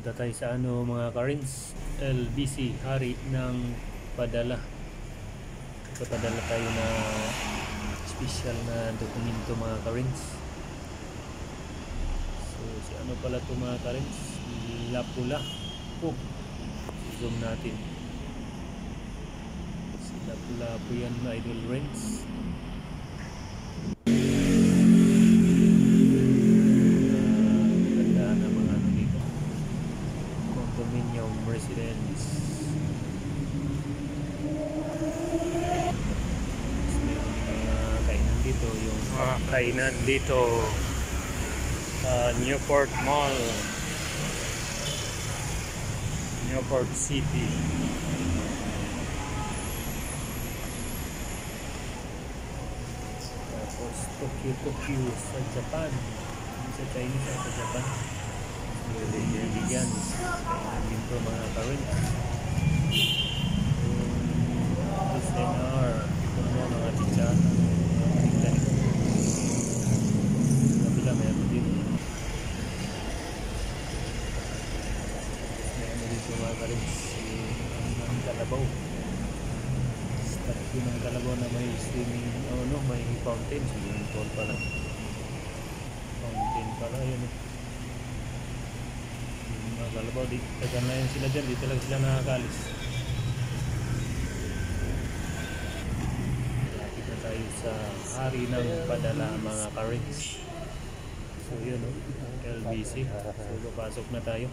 Punta tayo sa mga Karins, LBC, hari ng padala. Papadala tayo na special na dokumento mga Karins. So si pala ito mga Karins, Lapu-Lapu. Zoom natin. Si Lapu-Lapu yan mga Idol Rents. Condominium residence. Kainan dito, yung kainan dito sa Newport Mall, Newport City. Tapos Tokyo sa Japan, sa Chinese at sa Japan. Bigyan dito mga Karins. SNR ito mga chichar kabila meron din dito mga Karins ang Kalabaw, statue ng Kalabaw na may swimming, may fountain, swimming pool pala, fountain pala yun. Mga Kalabaw, tagan na yun sila dyan, dito lang sila nakakalis. Lapit na tayo sa hari ng padala mga Karins. So yun LBC. So papasok na tayo.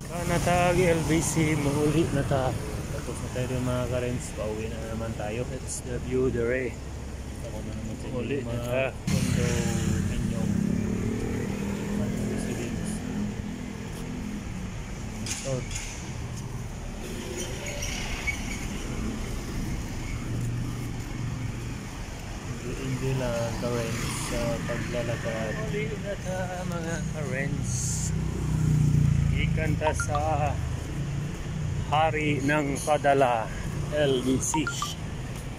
Natag LBC, mahuli na ta. Tapos na tayo mga Karins, pauwi na naman tayo. That's the view there. Ako na naman sa mga condominium residence. Hindi lang Karins sa paglalakad. Uli na ta mga Karins. Ikanta sa hari ng padala LBC.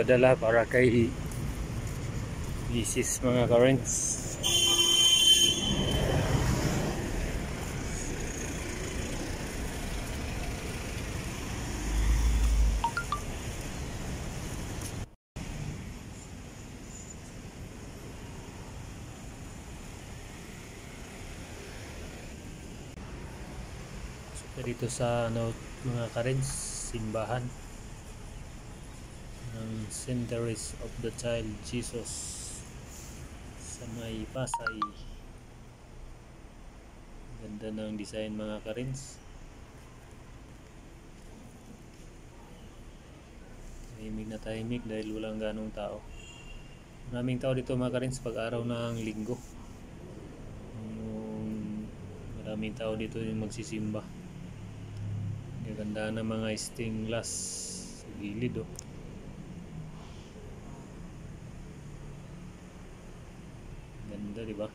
Padala para kay Isis mga Karins. Dito sa mga Karins, simbahan ng Centuries of the Child Jesus sa may Pasay. Ganda ng design mga Karins. Tahimik na tahimik dahil walang ganong tao. Maraming tao dito mga Karins pag araw ng linggo. Maraming tao dito yung magsisimba. Ganda ng mga stained glass sa gilid Ganda, di ba?